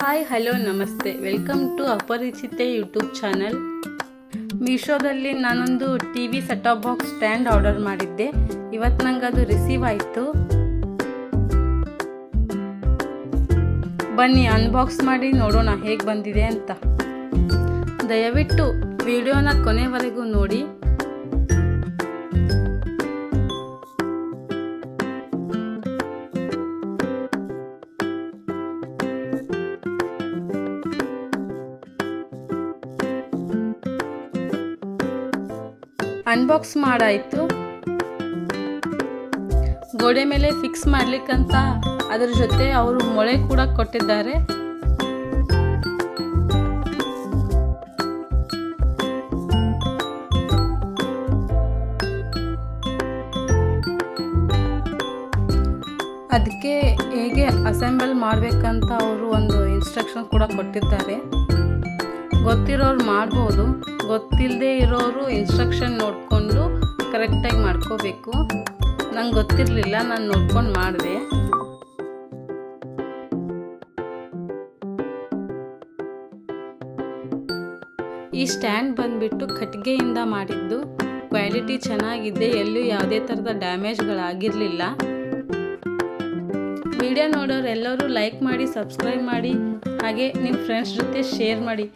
Hi hello ನಮಸ್ತೆ, welcome to Aparichite YouTube channel. ಮೀಶೋದಲ್ಲಿ ನಾನೊಂದು T V set top box stand order ಮಾಡಿದ್ದೆ. ಇವತ್ತು ನಂಗೆ ಅದು ರಿಸೀವ್ ಆಯಿತು. ಬನ್ನಿ ಅನ್ಬಾಕ್ಸ್ ಮಾಡಿ ನೋಡೋಣ ಹೇಗೆ ಬಂದಿದೆ ಅಂತ. ದಯವಿಟ್ಟು ವಿಡಿಯೋನ ಕೊನೆವರೆಗೂ ನೋಡಿ. ಅನ್ಬಾಕ್ಸ್ ಮಾಡಾಯಿತು. ಗೋಡೆ ಮೇಲೆ ಫಿಕ್ಸ್ ಮಾಡ್ಲಿಕ್ಕಂತ ಅದರ ಜೊತೆ ಅವರು ಮೊಳೆ ಕೂಡ ಕೊಟ್ಟಿದ್ದಾರೆ. ಅದಕ್ಕೆ ಹೇಗೆ ಅಸೆಂಬಲ್ ಮಾಡಬೇಕಂತ ಅವರು ಒಂದು ಇನ್ಸ್ಟ್ರಕ್ಷನ್ ಕೂಡ ಕೊಟ್ಟಿದ್ದಾರೆ. ಗೊತ್ತಿರೋರು ಮಾಡ್ಬೋದು, ಗೊತ್ತಿಲ್ಲದೆ ಇರೋರು ಇನ್ಸ್ಟ್ರಕ್ಷನ್ ನೋಡಿಕೊಂಡು ಕರೆಕ್ಟಾಗಿ ಮಾಡ್ಕೋಬೇಕು. ನಂಗೆ ಗೊತ್ತಿರಲಿಲ್ಲ, ನಾನು ನೋಡ್ಕೊಂಡು ಮಾಡಿದೆ. ಈ ಸ್ಟ್ಯಾಂಡ್ ಬಂದುಬಿಟ್ಟು ಕಟ್ಟಿಗೆಯಿಂದ ಮಾಡಿದ್ದು. ಕ್ವಾಲಿಟಿ ಚೆನ್ನಾಗಿದೆ, ಎಲ್ಲೂ ಯಾವುದೇ ಥರದ ಡ್ಯಾಮೇಜ್ಗಳಾಗಿರಲಿಲ್ಲ. ವಿಡಿಯೋ ನೋಡೋರು ಎಲ್ಲರೂ ಲೈಕ್ ಮಾಡಿ, ಸಬ್ಸ್ಕ್ರೈಬ್ ಮಾಡಿ, ಹಾಗೆ ನಿಮ್ಮ ಫ್ರೆಂಡ್ಸ್ ಜೊತೆ ಶೇರ್ ಮಾಡಿ.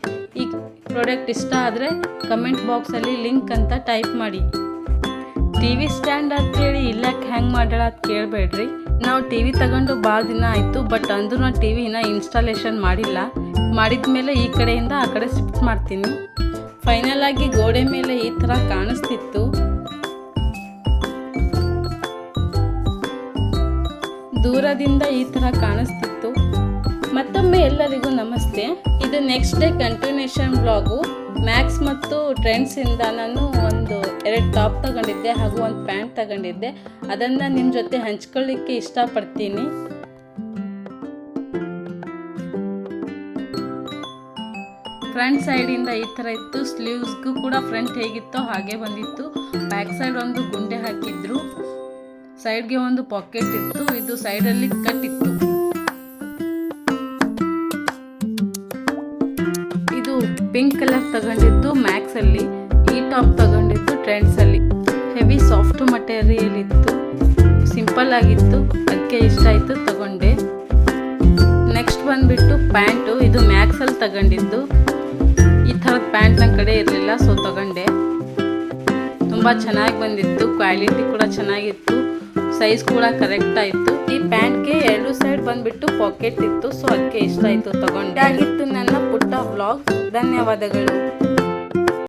ಈ ಪ್ರಾಡಕ್ಟ್ ಇಷ್ಟ ಆದರೆ ಕಮೆಂಟ್ ಬಾಕ್ಸಲ್ಲಿ ಲಿಂಕ್ ಅಂತ ಟೈಪ್ ಮಾಡಿ. ಟಿ ವಿ ಸ್ಟ್ಯಾಂಡ್ ಅಂತೇಳಿ ಇಲ್ಲಕ್ಕೆ ಹ್ಯಾಂಗ್ ಮಾಡೋಣ ಅಂತ ಕೇಳಬೇಡ್ರಿ. ನಾವು ಟಿ ವಿ ತಗೊಂಡು ಭಾಳ ದಿನ ಆಯಿತು, ಬಟ್ ಅಂದ್ರೂ ನಾನು ಟಿ ವಿ ಇನ್ನೂ ಇನ್ಸ್ಟಾಲೇಷನ್ ಮಾಡಿಲ್ಲ. ಮಾಡಿದ ಮೇಲೆ ಈ ಕಡೆಯಿಂದ ಆ ಕಡೆ ಶಿಫ್ಟ್ ಮಾಡ್ತೀನಿ. ಫೈನಲ್ ಆಗಿ ಗೋಡೆ ಮೇಲೆ ಈ ಥರ ಕಾಣಿಸ್ತಿತ್ತು. ದೂರದಿಂದ ಈ ಥರ ಕಾಣಿಸ್ತಿತ್ತು. ಮತ್ತೊಮ್ಮೆ ಎಲ್ಲರಿಗೂ ನಮಸ್ತೆ. ಇದು next day continuation blog. Max ಮತ್ತು ಟ್ರೆಂಡ್ಸಿಂದ ನಾನು ಒಂದು 2 ಟಾಪ್ ತಗೊಂಡಿದ್ದೆ ಹಾಗೂ ಒಂದು ಪ್ಯಾಂಟ್ ತಗೊಂಡಿದ್ದೆ. ಅದನ್ನು ನಿಮ್ಮ ಜೊತೆ ಹಂಚ್ಕೊಳ್ಳಿಕ್ಕೆ ಇಷ್ಟಪಡ್ತೀನಿ. ಫ್ರಂಟ್ ಸೈಡಿಂದ ಈ ಥರ ಇತ್ತು. ಸ್ಲೀವ್ಸ್ಗೂ ಕೂಡ ಫ್ರಂಟ್ ಹೇಗಿತ್ತೋ ಹಾಗೆ ಬಂದಿತ್ತು. ಬ್ಯಾಕ್ ಸೈಡ್ ಒಂದು ಗುಂಡೆ ಹಾಕಿದ್ರು. ಸೈಡ್ಗೆ ಒಂದು ಪಾಕೆಟ್ ಇತ್ತು. ಇದು ಸೈಡಲ್ಲಿ ಕಟ್ ಇತ್ತು. ಇದು ಪಿಂಕ್ ಕಲರ್ ತಗೊಂಡಿದ್ದು ಮ್ಯಾಕ್ಸಲ್ಲಿ. ಈ ಟಾಪ್ ತಗೊಂಡಿದ್ದು ಟ್ರೆಂಡ್ಸಲ್ಲಿ. ಹೆವಿ ಸಾಫ್ಟ್ ಮಟೀರಿಯಲ್ ಇತ್ತು, ಸಿಂಪಲ್ ಆಗಿತ್ತು, ಅದಕ್ಕೆ ಇಷ್ಟ ಆಯಿತು, ತಗೊಂಡೆ. ನೆಕ್ಸ್ಟ್ ಬಂದುಬಿಟ್ಟು ಪ್ಯಾಂಟು. ಇದು ಮ್ಯಾಕ್ಸಲ್ಲಿ ತಗೊಂಡಿದ್ದು. ಈ ಥರದ ಪ್ಯಾಂಟ್ ನನ್ನ ಕಡೆ ಇರಲಿಲ್ಲ, ಸೊ ತಗೊಂಡೆ. ತುಂಬ ಚೆನ್ನಾಗಿ ಬಂದಿತ್ತು, ಕ್ವಾಲಿಟಿ ಕೂಡ ಚೆನ್ನಾಗಿತ್ತು, ಸೈಜ್ ಕೂಡ ಕರೆಕ್ಟ್ ಆಯಿತು. ಈ ಪ್ಯಾಂಟ್ಗೆ 2 ಸೈಡ್ ಬಂದುಬಿಟ್ಟು ಪಾಕೆಟ್ ಇತ್ತು, ಸೊ ಅದಕ್ಕೆ ಇಷ್ಟ ಆಯಿತು, ತಗೊಂಡೆ. ಆಗಿತ್ತು ನನ್ನ ಪುಟ್ಟ ವ್ಲಾಗ್. ಧನ್ಯವಾದಗಳು.